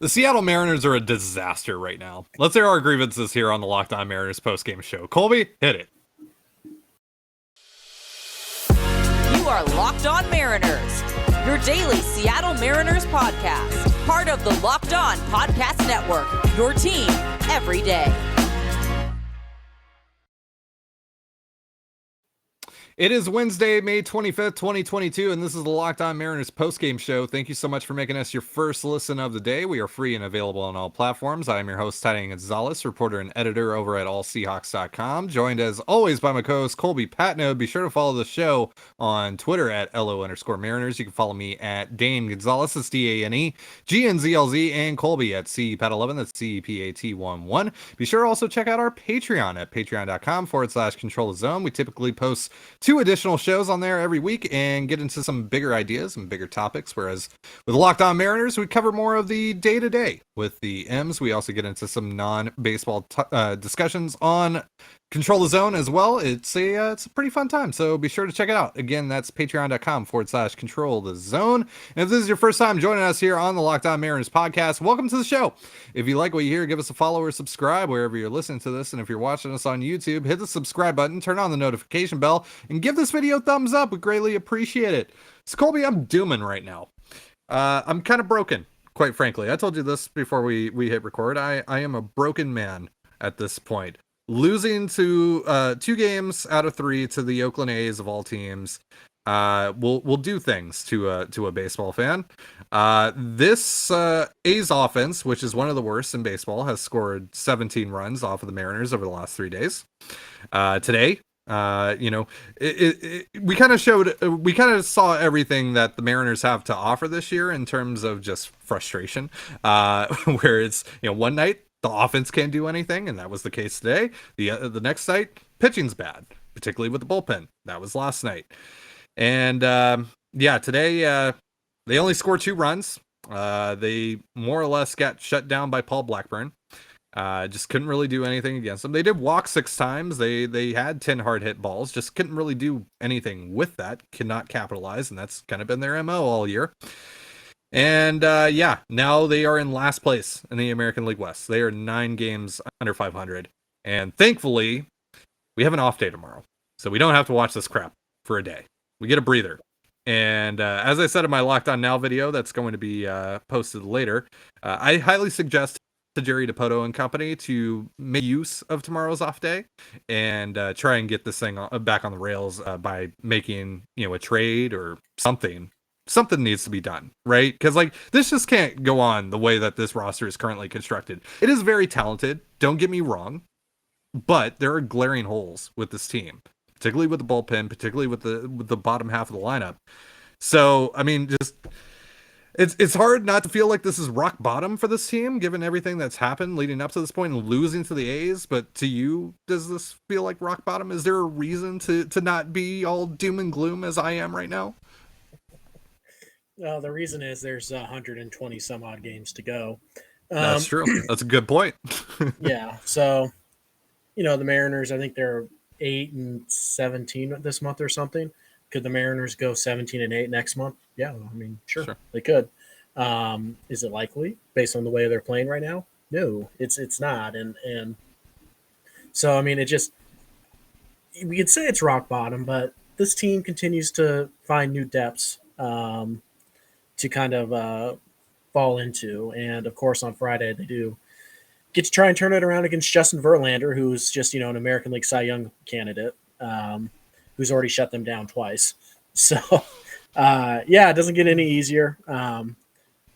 The Seattle Mariners are a disaster right now. Let's air our grievances here on the Locked On Mariners postgame show. Colby, hit it. You are Locked On Mariners, your daily Seattle Mariners podcast. Part of the Locked On Podcast Network, your team every day. It is Wednesday, May 25th, 2022, and this is the Locked On Mariners postgame show. Thank you so much for making us your first listen of the day. We are free and available on all platforms. I am your host, Ty Gonzalez, reporter and editor over at allseahawks.com, joined as always by my co-host, Colby Patno. Be sure to follow the show on Twitter at LO_Mariners. You can follow me at Dane Gonzalez, that's DANE, GNZLZ, and Colby at CEPAT11, that's CEPAT11. Be sure to also check out our Patreon at patreon.com/Control the Zone. We typically post 2 additional shows on there every week and get into some bigger ideas and bigger topics. Whereas with Locked On Mariners, we cover more of the day-to-day. With the M's, we also get into some non-baseball discussions on Control the Zone as well. It's a pretty fun time, so be sure to check it out. Again, that's patreon.com/Control the Zone. And if this is your first time joining us here on the Locked On Mariners podcast, welcome to the show. If you like what you hear, give us a follow or subscribe wherever you're listening to this. And if you're watching us on YouTube, hit the subscribe button, turn on the notification bell, and give this video a thumbs up. We greatly appreciate it. So Colby, I'm dooming right now. I'm kind of broken, quite frankly. I told you this before we hit record. I am a broken man at this point. Losing to 2 games out of 3 to the Oakland A's of all teams will do things to a baseball fan. This A's offense, which is one of the worst in baseball, has scored 17 runs off of the Mariners over the last 3 days. Today, we kind of saw everything that the Mariners have to offer this year in terms of just frustration, where it's, one night the offense can't do anything, and that was the case today. The next night, pitching's bad, particularly with the bullpen. That was last night. And today they only scored 2 runs. They more or less got shut down by Paul Blackburn. Just couldn't really do anything against them. They did walk 6 times. They had 10 hard hit balls. Just couldn't really do anything with that. Could not capitalize, and that's kind of been their MO all year. And now they are in last place in the American League West. They are 9 games under 500. And thankfully, we have an off day tomorrow. So we don't have to watch this crap for a day. We get a breather. And as I said in my Locked On Now video that's going to be posted later, I highly suggest to Jerry DePoto and company to make use of tomorrow's off day and try and get this thing back on the rails by making, a trade or something. Something needs to be done, right? Because this just can't go on the way that this roster is currently constructed. It is very talented, don't get me wrong, but there are glaring holes with this team, particularly with the bullpen, particularly with the bottom half of the lineup. So I mean, just it's hard not to feel like this is rock bottom for this team, given everything that's happened leading up to this point and losing to the A's. But to you, does this feel like rock bottom? Is there a reason to not be all doom and gloom as I am right now? Well, the reason is there's 120 some odd games to go. That's true. That's a good point. Yeah. So, the Mariners, I think they're 8-17 this month or something. Could the Mariners go 17-8 next month? Yeah. I mean, sure. They could. Is it likely based on the way they're playing right now? No, it's not. And so, I mean, we could say it's rock bottom, but this team continues to find new depths to kind of fall into. And, of course, on Friday they do get to try and turn it around against Justin Verlander, who's just, an American League Cy Young candidate who's already shut them down twice. So, it doesn't get any easier. Man,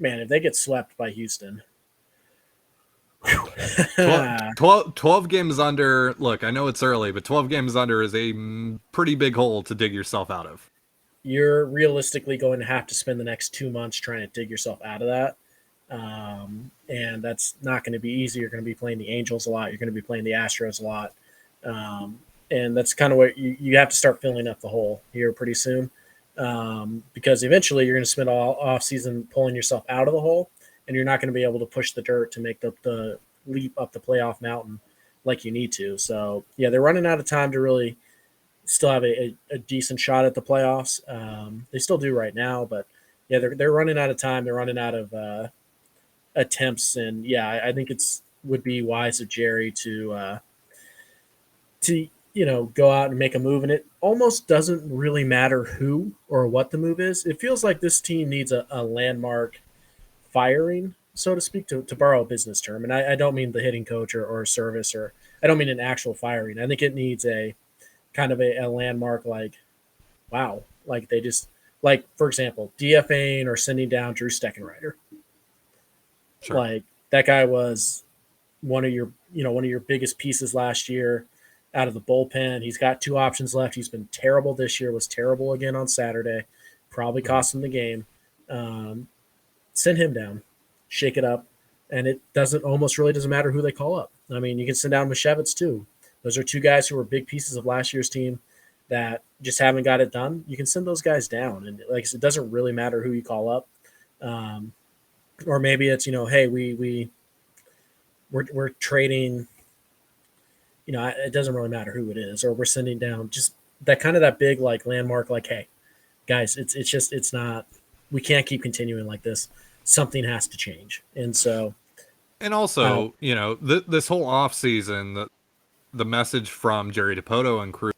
if they get swept by Houston. 12 games under. Look, I know it's early, but 12 games under is a pretty big hole to dig yourself out of. You're realistically going to have to spend the next 2 months trying to dig yourself out of that. And that's not going to be easy. You're going to be playing the Angels a lot. You're going to be playing the Astros a lot. And that's kind of what you have to start filling up the hole here pretty soon. Because eventually you're going to spend all off season pulling yourself out of the hole, and you're not going to be able to push the dirt to make the leap up the playoff mountain like you need to. So yeah, they're running out of time to really still have a decent shot at the playoffs. They still do right now, but yeah, they're running out of time. They're running out of attempts. And yeah, I think would be wise of Jerry to go out and make a move. And it almost doesn't really matter who or what the move is. It feels like this team needs a landmark firing, so to speak, to borrow a business term. And I don't mean the hitting coach or service, or I don't mean an actual firing. I think it needs a kind of a landmark, like, wow, like they just, like, for example, DFAing or sending down Drew Steckenrider. Sure. Like, that guy was one of your biggest pieces last year out of the bullpen. He's got 2 options left. He's been terrible this year, was terrible again on Saturday, probably cost him the game. Send him down, shake it up, and it almost really doesn't matter who they call up. I mean, you can send down Mashevitz too. Those are 2 guys who were big pieces of last year's team that just haven't got it done. You can send those guys down, and like I said, it doesn't really matter who you call up. Or maybe it's, hey, we're trading. It doesn't really matter who it is, or we're sending down just that big, like, landmark, like, hey, guys, it's not. We can't keep continuing like this. Something has to change. And so, and also, this whole off season, the message from Jerry Dipoto and crew,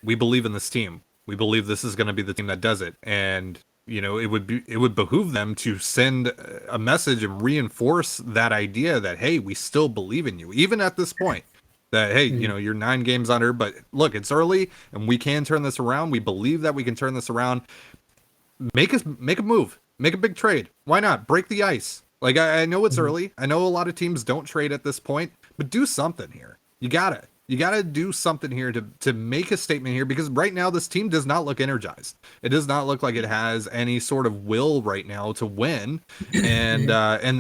we believe in this team. We believe this is going to be the team that does it. And, it would behoove them to send a message and reinforce that idea that, hey, we still believe in you, even at this point. That, hey, you're 9 games under, but look, it's early and we can turn this around. We believe that we can turn this around. Make a move, make a big trade. Why not break the ice? Like, I know it's early. I know a lot of teams don't trade at this point, but do something here. You gotta do something here to make a statement here, because right now this team does not look energized. It does not look like it has any sort of will right now to win, and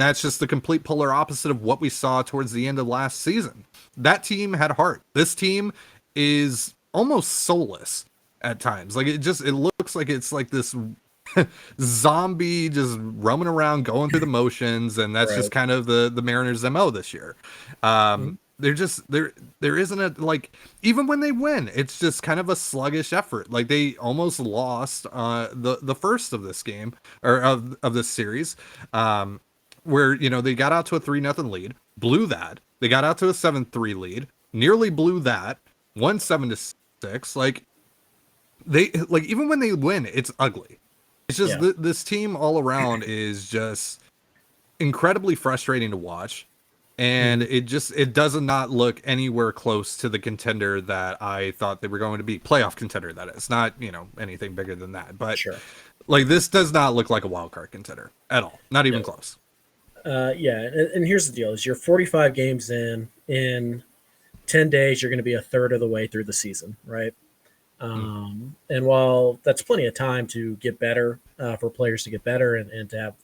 that's just the complete polar opposite of what we saw towards the end of last season. That team had heart. This team is almost soulless at times. Like, it looks like it's like this zombie just roaming around, going through the motions, and that's just kind of the Mariners' MO this year. They're just there isn't a, like, even when they win, it's just kind of a sluggish effort. Like, they almost lost the first of this game, or of this series, where they got out to a 3-0 lead, blew that. They got out to a 7-3 lead, nearly blew that, won 7-6. Like, they, like, even when they win, it's ugly. It's just this team all around is just incredibly frustrating to watch. And it does not look anywhere close to the contender that I thought they were going to be. Playoff contender, that is. Not, anything bigger than that. But, like, this does not look like a wild card contender at all. Not even close. And here's the deal. Is you're 45 games in 10 days, you're going to be a third of the way through the season, right? And while that's plenty of time to get better, for players to get better and to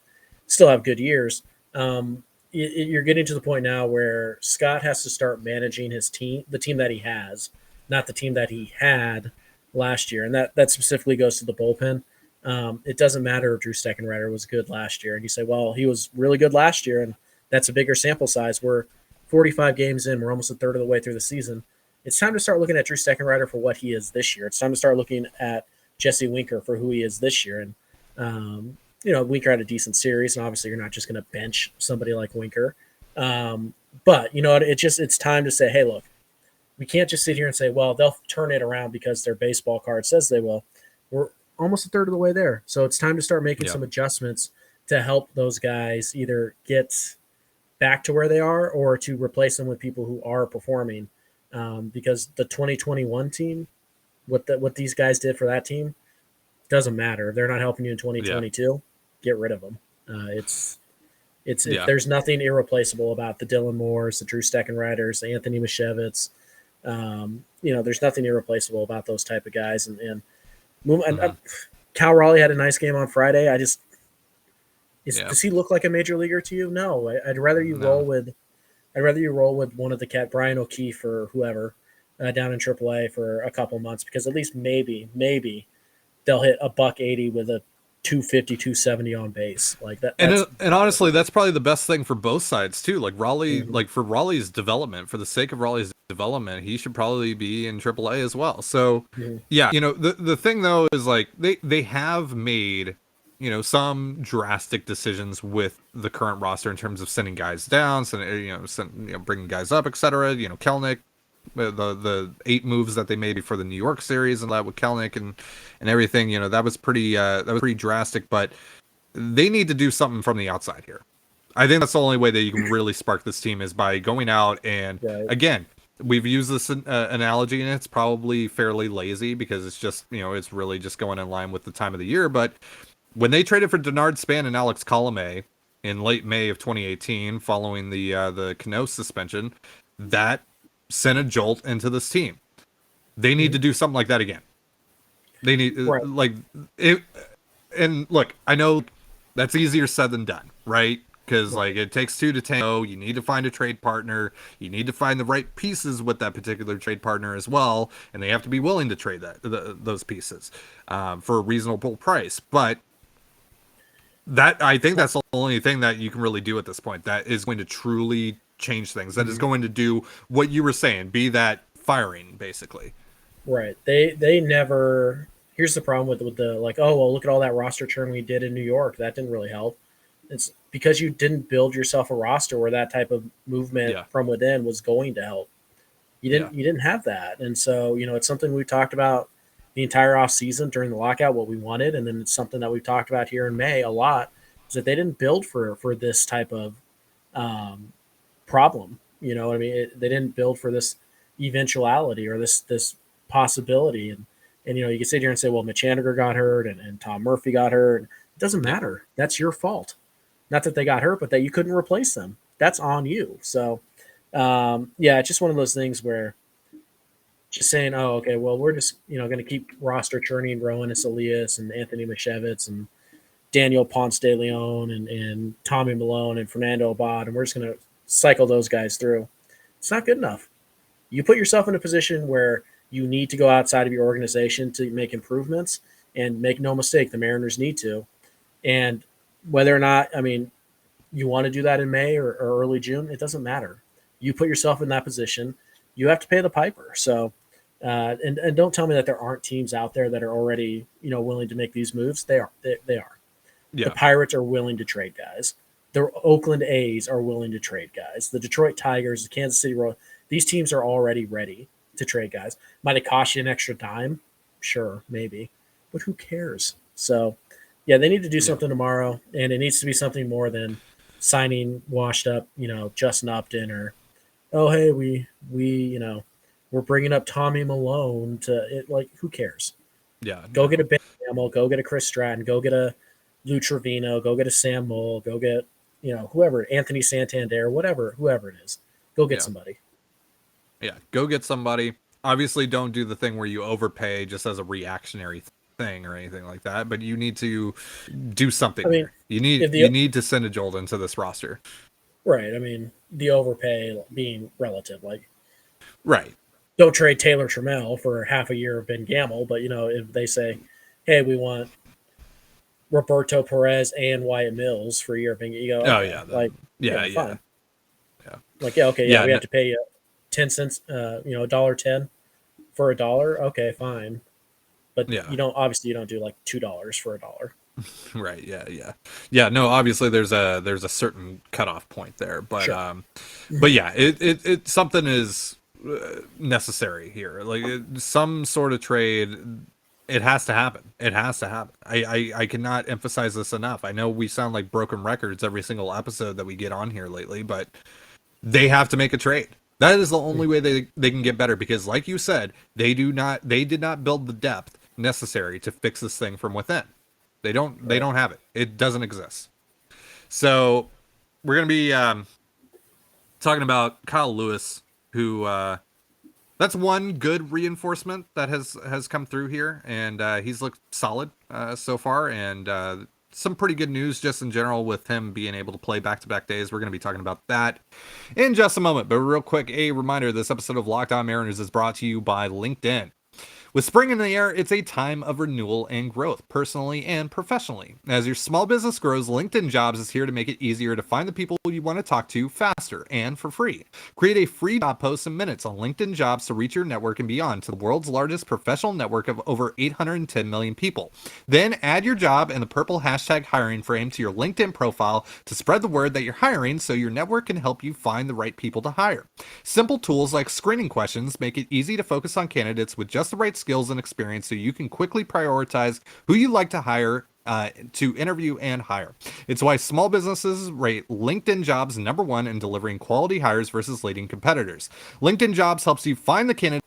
still have good years, you're getting to the point now where Scott has to start managing his team, the team that he has, not the team that he had last year. And that specifically goes to the bullpen. It doesn't matter if Drew Steckenrider was good last year. And you say, well, he was really good last year, and that's a bigger sample size. We're 45 games in. We're almost a third of the way through the season. It's time to start looking at Drew Steckenrider for what he is this year. It's time to start looking at Jesse Winker for who he is this year. And, Winker had a decent series, and obviously you're not just going to bench somebody like Winker. But, it's time to say, hey, look, we can't just sit here and say, well, they'll turn it around because their baseball card says they will. We're almost a third of the way there. So it's time to start making some adjustments to help those guys either get back to where they are or to replace them with people who are performing. Because the 2021 team, what these guys did for that team, doesn't matter. If they're not helping you in 2022, get rid of them. There's nothing irreplaceable about the Dylan Moores, the Drew Steckenriders, the Anthony Mashevitz. There's nothing irreplaceable about those type of guys. And Cal Raleigh had a nice game on Friday. Does he look like a major leaguer to you? No. I'd rather you roll with one of the Brian O'Keefe or whoever down in AAA for a couple months, because at least maybe they'll hit a $180 with a 250, 270 on base like that. And honestly, that's probably the best thing for both sides too. Like Raleigh, like for Raleigh's development, for the sake of Raleigh's development, he should probably be in AAA as well. So the thing though is, like, they have made some drastic decisions with the current roster in terms of sending guys down, bringing guys up, etc. Kelnick, the 8 moves that they made for the New York series and that with Kelnick and everything, that was pretty drastic. But they need to do something from the outside here. I think that's the only way that you can really spark this team is by going out and again. We've used this analogy, and it's probably fairly lazy because it's just, it's really just going in line with the time of the year. But when they traded for Denard Span and Alex Colome in late May of 2018, following the Cano suspension, that sent a jolt into this team. They need to do something like that again. They need like it. And look, I know that's easier said than done, right? Because like it takes 2 to tango. You need to find a trade partner. You need to find the right pieces with that particular trade partner as well, and they have to be willing to trade those pieces for a reasonable price. But I think that's the only thing that you can really do at this point that is going to truly change things. That is going to do what you were saying, be that firing basically. Right. They never. Here's the problem with the like. Oh well, look at all that roster churn we did in New York. That didn't really help. It's because you didn't build yourself a roster where that type of movement from within was going to help. You didn't have that. And so, it's something we talked about the entire off season during the lockout, what we wanted. And then it's something that we've talked about here in May a lot is that they didn't build for this type of problem. You know what I mean? They didn't build for this eventuality or this possibility. And you can sit here and say, well, Mitch Haniger got hurt and Tom Murphy got hurt. It doesn't matter. That's your fault. Not that they got hurt, but that you couldn't replace them. That's on you. So, it's just one of those things where just saying, oh, okay, well, we're just, going to keep roster churning Rowan Elias and Anthony Mashevitz and Daniel Ponce de Leon and Tommy Malone and Fernando Abad, and we're just going to cycle those guys through. It's not good enough. You put yourself in a position where you need to go outside of your organization to make improvements, and make no mistake, the Mariners need to. And whether or not, you want to do that in May or early June, it doesn't matter. You put yourself in that position, you have to pay the piper. So, and don't tell me that there aren't teams out there that are already, willing to make these moves. They are. They are. Yeah. The Pirates are willing to trade guys. The Oakland A's are willing to trade guys. The Detroit Tigers, the Kansas City Royals, these teams are already ready to trade guys. Might it cost you an extra dime? Sure, maybe. But who cares? So, yeah, they need to do something tomorrow, and it needs to be something more than signing washed up, Justin Upton or, oh, hey, we're bringing up Tommy Malone to it. Like, who cares? Yeah. Go get a Ben Gamel, go get a Chris Stratton, go get a Lou Trevino, go get a Sam Moll, go get, whoever, Anthony Santander, whoever it is. Go get somebody. Yeah, go get somebody. Obviously, don't do the thing where you overpay just as a reactionary thing or anything like that, but you need to do something here. You need to send a jolt into this roster. Right. The overpay being relative. Right. Don't trade Taylor Trammell for half a year of Ben Gamel, but, if they say, hey, we want Roberto Perez and Wyatt Mills for a year of Ben Gamel, you go, okay, fine. We have to pay you 10 cents, $1.10 for $1. Okay, fine. But you don't do like $2 for $1. Right. Yeah. No, obviously there's a certain cutoff point there, but sure. But yeah, it something is necessary here. Like some sort of trade, it has to happen. I cannot emphasize this enough. I know we sound like broken records every single episode that we get on here lately, but they have to make a trade. That is the only way they can get better, because like you said, they did not build the depth necessary to fix this thing from within. They don't have it. It doesn't exist. So we're going to be talking about Kyle Lewis, who that's one good reinforcement that has come through here, and he's looked solid so far, and some pretty good news just in general with him being able to play back-to-back days. We're going to be talking about that in just a moment. But real quick, a reminder, this episode of Locked On Mariners is brought to you by LinkedIn. With spring in the air, it's a time of renewal and growth, personally and professionally. As your small business grows, LinkedIn Jobs is here to make it easier to find the people you want to talk to faster and for free. Create a free job post in minutes on LinkedIn Jobs to reach your network and beyond to the world's largest professional network of over 810 million people. Then add your job and the purple hashtag hiring frame to your LinkedIn profile to spread the word that you're hiring so your network can help you find the right people to hire. Simple tools like screening questions make it easy to focus on candidates with just the right skills and experience so you can quickly prioritize who you'd like to hire to interview and hire. It's why small businesses rate LinkedIn Jobs #1 in delivering quality hires versus leading competitors. LinkedIn Jobs helps you find the candidates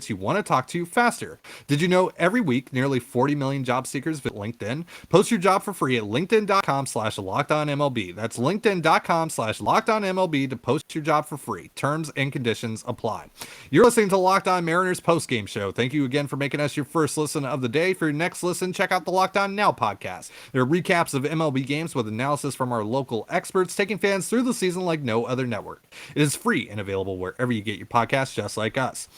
you want to talk to faster. Did you know every week nearly 40 million job seekers visit LinkedIn? Post your job for free at linkedin.com/lockedonmlb. That's linkedin.com/lockedonmlb to post your job for free. Terms and conditions apply. You're listening to Locked On Mariners postgame show. Thank you again for making us your first listen of the day. For your next listen, check out the Locked On Now podcast. There are recaps of MLB games with analysis from our local experts, taking fans through the season like no other network. It is free and available wherever you get your podcasts, just like us.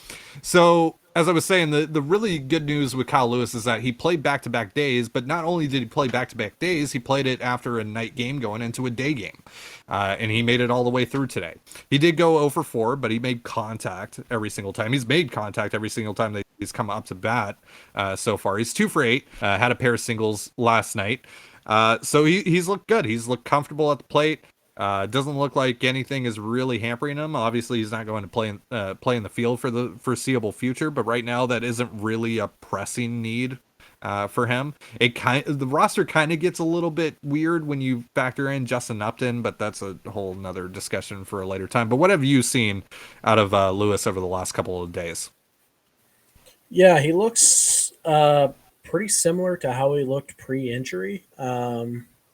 So, as I was saying, the really good news with Kyle Lewis is that he played back-to-back days, but not only did he play back-to-back days, he played it after a night game going into a day game. And he made it all the way through today. He did go 0 for 4, but he made contact every single time. He's made contact every single time that he's come up to bat so far. He's 2 for 8, had a pair of singles last night. So he's looked good. He's looked comfortable at the plate. Doesn't look like anything is really hampering him. Obviously, he's not going to play in the field for the foreseeable future, but right now that isn't really a pressing need for him. The roster kind of gets a little bit weird when you factor in Justin Upton, but that's a whole nother discussion for a later time. But what have you seen out of Lewis over the last couple of days? Yeah, he looks pretty similar to how he looked pre-injury.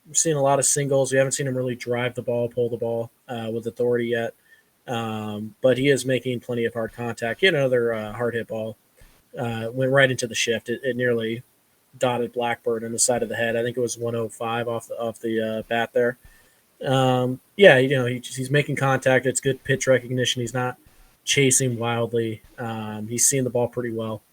We've seen a lot of singles. We haven't seen him really drive the ball, pull the ball with authority yet. But he is making plenty of hard contact. He had another hard hit ball. Went right into the shift. It nearly dotted Blackbird in the side of the head. I think it was 105 off the bat there. Yeah, he's making contact. It's good pitch recognition. He's not chasing wildly. He's seeing the ball pretty well.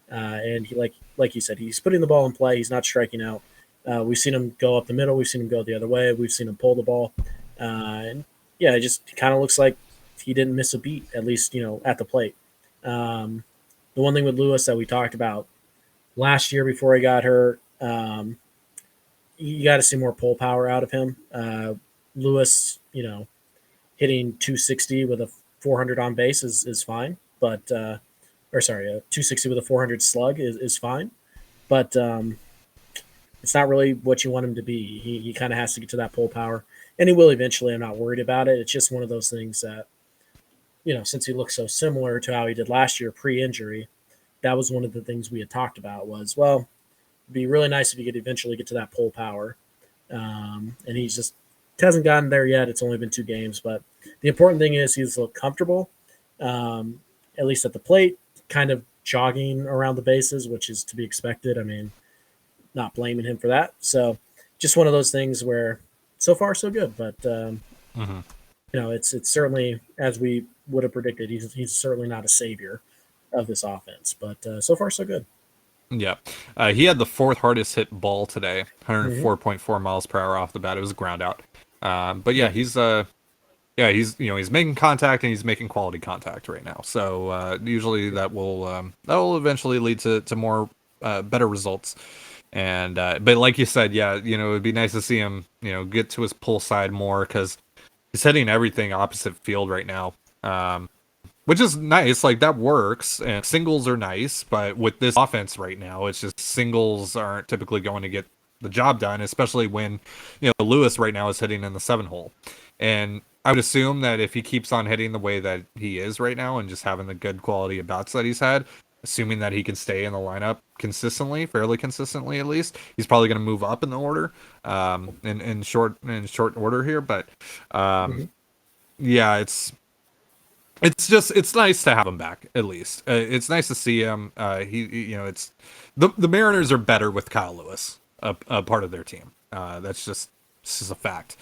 And he, like you said, he's putting the ball in play. He's not striking out. We've seen him go up the middle. We've seen him go the other way. We've seen him pull the ball. And yeah, it just kind of looks like he didn't miss a beat, at least, at the plate. The one thing with Lewis that we talked about last year before he got hurt, you got to see more pull power out of him. Lewis, hitting 260 with a 400 on base is fine, but 260 with a 400 slug is fine, but it's not really what you want him to be. He kind of has to get to that pull power, and he will eventually. I'm not worried about it. It's just one of those things that, since he looks so similar to how he did last year pre-injury, that was one of the things we had talked about was, well, it'd be really nice if he could eventually get to that pull power. And he just hasn't gotten there yet. It's only been 2 games, but the important thing is he's looked comfortable, at least at the plate, kind of jogging around the bases, which is to be expected. I mean, not blaming him for that. So just one of those things where so far so good, but it's certainly, as we would have predicted, he's certainly not a savior of this offense, but so far so good. Yeah. He had the 4th hardest hit ball today, 104.4 miles per hour off the bat. It was a ground out. But yeah, he's making contact and he's making quality contact right now. So usually that will eventually lead to more better results. And but like you said, yeah, it would be nice to see him, get to his pull side more because he's hitting everything opposite field right now, which is nice. Like that works, and singles are nice, but with this offense right now, it's just singles aren't typically going to get the job done, especially when Lewis right now is hitting in the 7 hole, and I would assume that if he keeps on hitting the way that he is right now and just having the good quality of bats that he's had, assuming that he can stay in the lineup fairly consistently at least, he's probably going to move up in the order in short order here. But yeah, it's nice to have him back at least. It's nice to see him. It's the Mariners are better with Kyle Lewis, a part of their team. That's just a fact.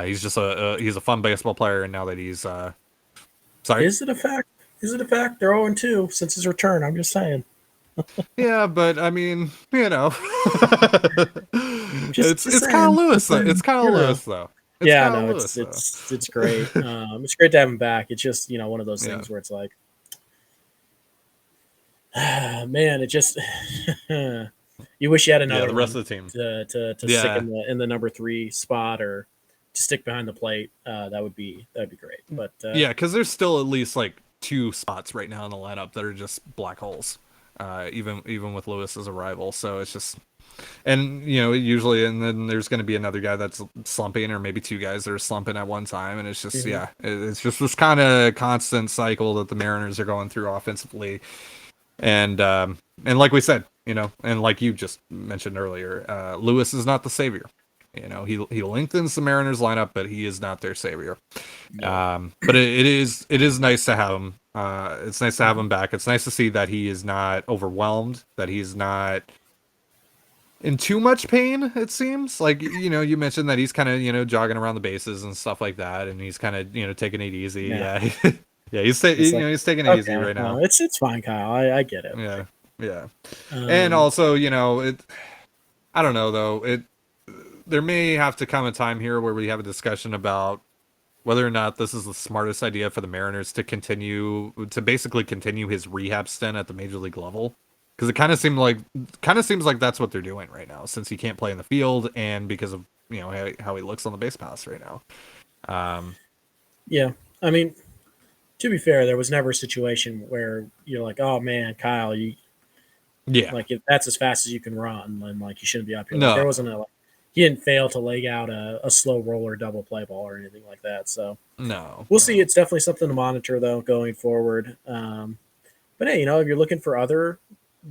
He's just he's a fun baseball player, and now that he's sorry, is it a fact? They're 0-2 since his return. I'm just saying. Yeah, but I mean, it's Kyle saying, Lewis though. It's Kyle you know. Lewis though. It's Yeah, Kyle no, Lewis though. it's great. It's great to have him back. It's just one of those Yeah. things where it's like, man, it just you wish you had Yeah, another the rest one of the team. to stick Yeah. in the number 3 spot or to stick behind the plate. That'd be great. But Yeah, because there's still at least like 2 spots right now in the lineup that are just black holes. Even with Lewis's arrival. So it's just, and usually, and then there's going to be another guy that's slumping, or maybe 2 guys that are slumping at one time, and it's just it's just this kind of constant cycle that the Mariners are going through offensively. And like we said, and like you just mentioned earlier, Lewis is not the savior. He lengthens the Mariners lineup, but he is not their savior. But it is nice to have him. It's nice to have him back. It's nice to see that he is not overwhelmed, that he's not in too much pain. It seems like you mentioned that he's kind of jogging around the bases and stuff like that, and he's kind of taking it easy. Yeah. Yeah, he's he's taking it easy right now. It's fine, Kyle. I get it. Yeah. And also, I don't know though. There may have to come a time here where we have a discussion about whether or not this is the smartest idea for the Mariners to basically continue his rehab stint at the major league level, because it kind of seems like that's what they're doing right now, since he can't play in the field and because of how he looks on the base paths right now. Yeah, I mean, to be fair, there was never a situation where you're like, oh man, Kyle, like if that's as fast as you can run, then like you shouldn't be up here. No. Like, there wasn't he didn't fail to leg out a slow roller double play ball or anything like that. So we'll see. It's definitely something to monitor though going forward. But hey, if you're looking for other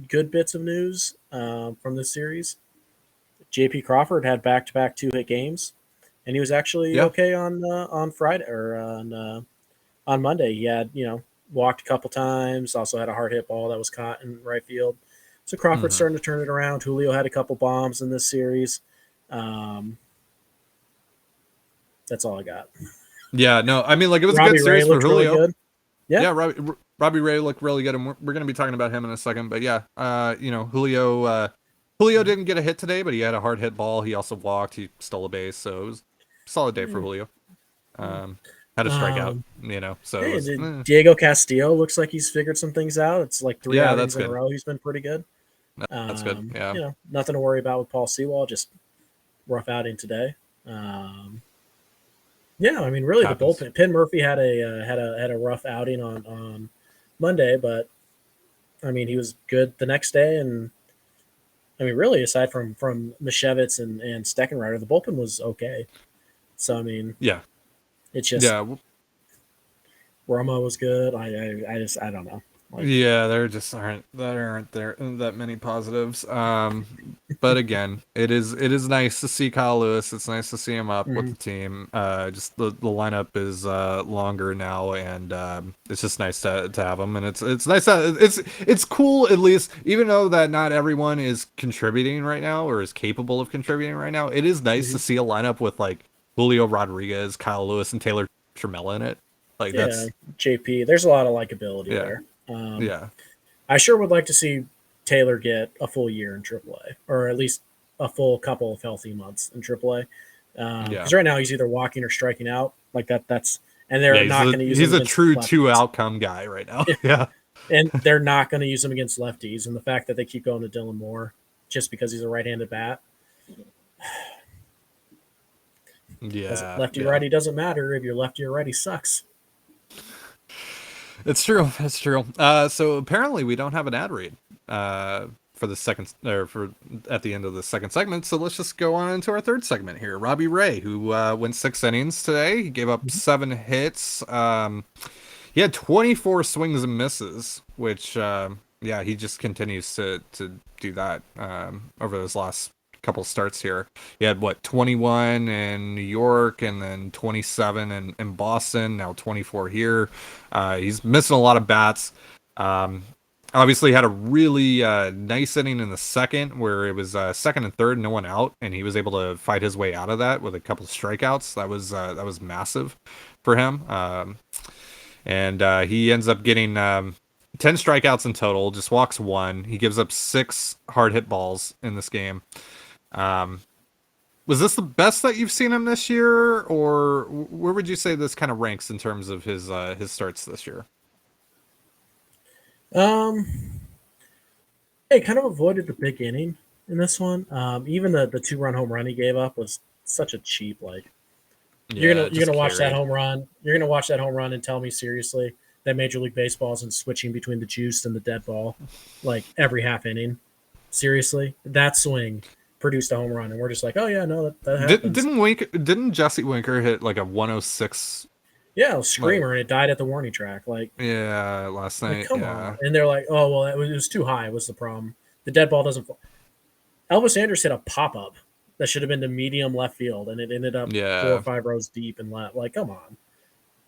good bits of news from this series, J.P. Crawford had back-to-back 2-hit games, and he was actually okay on Friday or on Monday. He had walked a couple times, also had a hard hit ball that was caught in right field. So Crawford's starting to turn it around. Julio had a couple bombs in this series. That's all I got. Yeah, no, I mean, like, it was Robbie a good series Ray for Julio. Really good. Yeah, Robbie Ray looked really good, and we're going to be talking about him in a second. But yeah, Julio didn't get a hit today, but he had a hard hit ball. He also walked. He stole a base, so it was a solid day for Julio. Had a strikeout, So hey, Diego Castillo looks like he's figured some things out. It's like 3 outings in a row. He's been pretty good. That's good. Yeah, nothing to worry about with Paul Sewell. Just rough outing today. Yeah, I mean, really, the bullpen. Penn Murphy had a rough outing on Monday, but I mean, he was good the next day, and I mean, really, aside from Mishevitz and Steckenrider, the bullpen was okay. So I mean, it's just Romo was good. I don't know. There just aren't there that many positives. But again, it is nice to see Kyle Lewis. It's nice to see him up with the team. Just the lineup is longer now, and it's just nice to have him. And it's nice that it's cool, at least, even though that not everyone is contributing right now or is capable of contributing right now. It is nice to see a lineup with like Julio Rodriguez, Kyle Lewis, and Taylor Trammella in it. Like that's JP. There's a lot of likability there. I sure would like to see Taylor get a full year in AAA, or at least a full couple of healthy months in AAA. Because right now he's either walking or striking out. Like that's and they're not going to use. He's a true two outcome guy right now. And they're not going to use him against lefties. And the fact that they keep going to Dylan Moore just because he's a right-handed bat. Lefty righty doesn't matter. If you're lefty or righty, sucks. It's true. It's true. So apparently we don't have an ad read for the second, or for at the end of the second segment. So let's just go on into our third segment here. Robbie Ray, who went 6 innings today. He gave up 7 hits. He had 24 swings and misses, which he just continues to do that over those last couple starts here. He had 21 in New York, and then 27 in Boston, now 24 here. He's missing a lot of bats. Obviously had a really nice inning in the second, where it was second and third, no one out, and he was able to fight his way out of that with a couple of strikeouts. That was massive for him. And he ends up getting 10 strikeouts in total, just walks 1. He gives up 6 hard hit balls in this game. Was this the best that you've seen him this year, or where would you say this kind of ranks in terms of his starts this year? They kind of avoided the big inning in this one. Even the 2-run home run he gave up was such a cheap, like, you're gonna watch that home run. You're gonna watch that home run and tell me seriously that Major League Baseball isn't switching between the juiced and the dead ball like every half inning. Seriously, that swing produced a home run, and we're just like, oh yeah, no, that happens. Didn't Jesse Winker hit like a 106? Yeah, a screamer, and it died at the warning track. Like, yeah, last night. Like, come on, and they're like, oh well, it was too high. Was the problem? The dead ball doesn't fall. Elvis Andrus hit a pop up that should have been to medium left field, and it ended up 4 or 5 rows deep and left. Like, come on.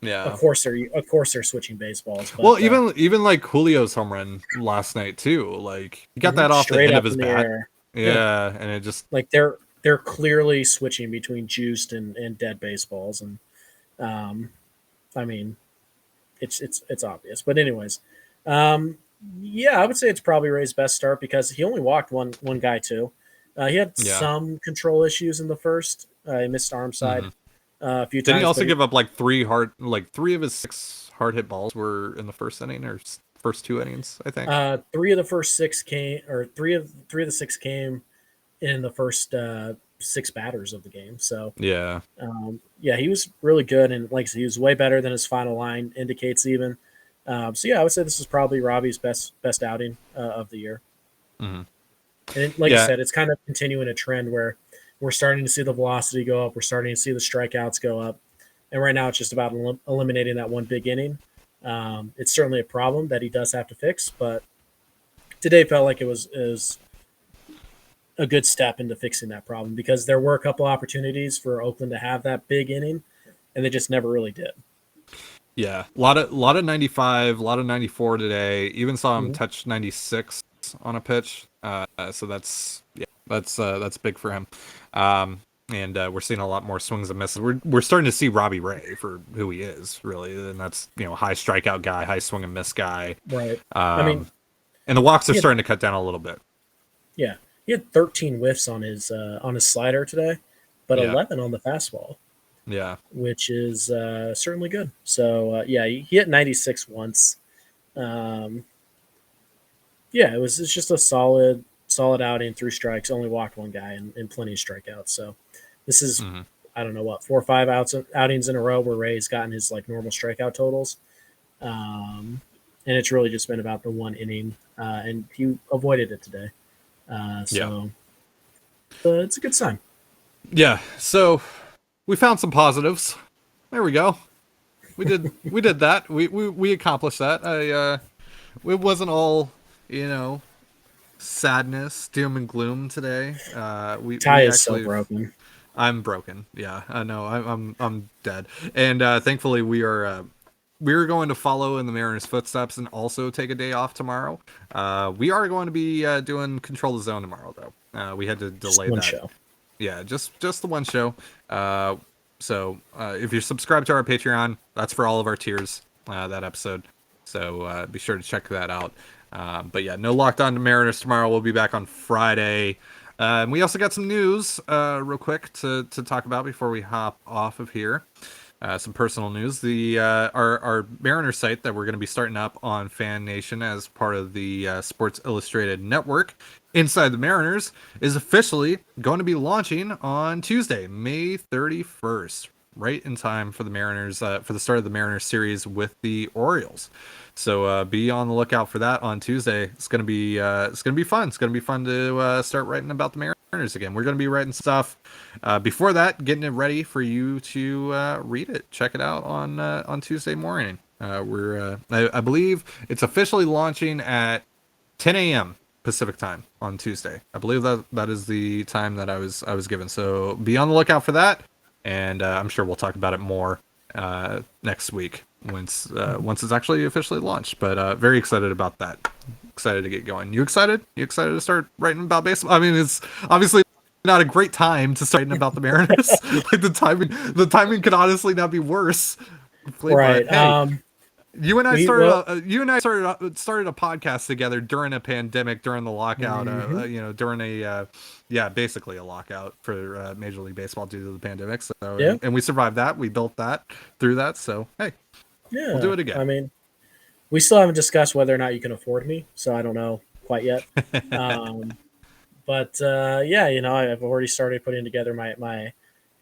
Yeah. Of course they're switching baseballs. But, well, even like Julio's home run last night too. Like, he got that off the end of his bat. Yeah, and it just like they're clearly switching between juiced and dead baseballs, and I mean, it's obvious. But anyways, yeah, I would say it's probably Ray's best start because he only walked one guy too. He had some control issues in the first. He missed arm side a few times. Did he also give up like 3 of his 6 hard hit balls were in the first inning or first 2 innings? I think 3 of the first 6 came, or three of the 6 came in the first 6 batters of the game. So yeah, he was really good, and like I said, he was way better than his final line indicates even. So yeah, I would say this is probably Robbie's best outing of the year. Mm-hmm. And like I said, it's kind of continuing a trend where we're starting to see the velocity go up. We're starting to see the strikeouts go up. And right now it's just about eliminating that one big inning. It's certainly a problem that he does have to fix, but today felt like it was a good step into fixing that problem because there were a couple opportunities for Oakland to have that big inning, and they just never really did. Yeah, a lot of 95, a lot of 94 today. Even saw him touch 96 on a pitch. So that's big for him. And we're seeing a lot more swings and misses. We're starting to see Robbie Ray for who he is, really, and that's high strikeout guy, high swing and miss guy. Right. I mean, and the walks are starting to cut down a little bit. Yeah, he had 13 whiffs on his slider today, but 11 on the fastball. Yeah, which is certainly good. So he hit 96 once. It's just a solid outing, 3 strikes, only walked 1 guy, and plenty of strikeouts. So this is I don't know what 4 or 5 outings in a row where Ray's gotten his like normal strikeout totals, and it's really just been about the 1 inning, and he avoided it today. It's a good sign. Yeah. So we found some positives. There we go. We did that. We accomplished that. It wasn't all sadness, doom and gloom today. Ty is so broken. I'm broken. Yeah, I know. I'm dead. And thankfully, we're going to follow in the Mariners' footsteps and also take a day off tomorrow. We are going to be doing Control the Zone tomorrow, though. We had to delay that. Show. Yeah, just the one show. So if you're subscribed to our Patreon, that's for all of our tiers, that episode. So be sure to check that out. But yeah, no Locked On to Mariners tomorrow. We'll be back on Friday. And we also got some news real quick to talk about before we hop off of here. Some personal news. Our Mariners site that we're going to be starting up on Fan Nation as part of the Sports Illustrated network Inside the Mariners is officially going to be launching on Tuesday, May 31st, right in time for the Mariners for the start of the Mariners series with the Orioles. So be on the lookout for that on Tuesday. It's gonna be fun. It's gonna be fun to start writing about the Mariners again. We're gonna be writing stuff before that, getting it ready for you to read it. Check it out on Tuesday morning. I believe it's officially launching at 10 a.m. Pacific time on Tuesday. I believe that is the time that I was given. So be on the lookout for that, and I'm sure we'll talk about it more next week once it's actually officially launched. But very excited about that. Excited to get going. You excited? You excited to start writing about baseball? I mean, it's obviously not a great time to start writing about the Mariners. Like the timing could honestly not be worse. Right. But, hey. You and I started a podcast together during a pandemic, during the lockout, during basically a lockout for Major League Baseball due to the pandemic. So, and we survived that. We built that through that. So, hey, we'll do it again. I mean, we still haven't discussed whether or not you can afford me, so I don't know quite yet. But I've already started putting together my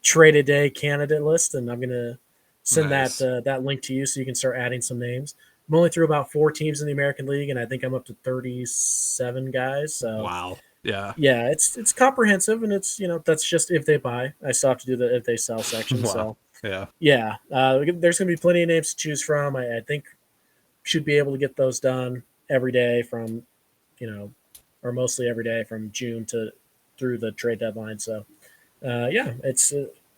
trade-a-day candidate list, and I'm gonna send that link to you so you can start adding some names. I'm only through about 4 teams in the American League, and I think I'm up to 37 guys. So wow, yeah, it's comprehensive, and it's that's just if they buy. I still have to do the if they sell section. Wow. So there's gonna be plenty of names to choose from. I think should be able to get those done every day from, or mostly every day from June through the trade deadline. So, it's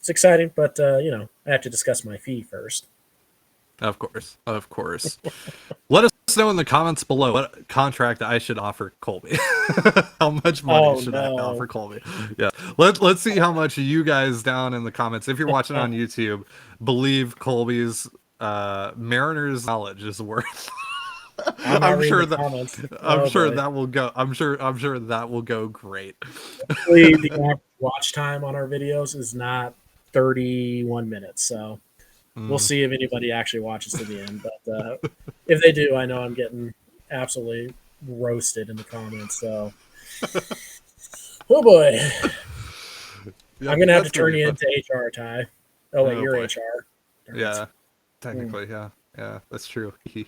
exciting, but I have to discuss my fee first. Of course. Let us know in the comments below what contract I should offer Colby. How much money should I offer Colby? Yeah. Let's see how much you guys down in the comments, if you're watching on YouTube, believe Colby's Mariners knowledge is worth. I'm sure that will go. I'm sure that will go great. The average watch time on our videos is not 31 minutes, so we'll see if anybody actually watches to the end. But if they do, I know I'm getting absolutely roasted in the comments. So, oh boy, I'm gonna have to turn you into HR, Ty. Oh wait, you're HR. Yeah, technically, yeah. Yeah, that's true. All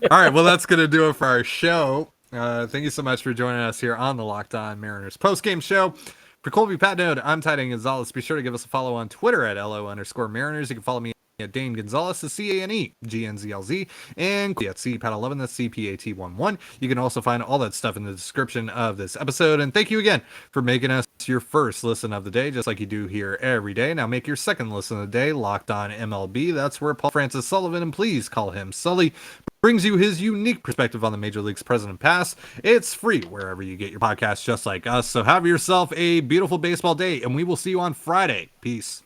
right, well, that's going to do it for our show. Thank you so much for joining us here on the Locked On Mariners postgame show. For Colby Patnode, I'm Titan Gonzalez. Be sure to give us a follow on Twitter at LO_Mariners. You can follow me at Dane Gonzalez, the CANEGNZLZ, and at CPAT11, that's CPAT11. You can also find all that stuff in the description of this episode. And thank you again for making us your first listen of the day, just like you do here every day. Now make your second listen of the day Locked On MLB. That's where Paul Francis Sullivan, and please call him Sully, brings you his unique perspective on the Major League's present and past. It's free wherever you get your podcasts, just like us. So have yourself a beautiful baseball day, and we will see you on Friday. Peace.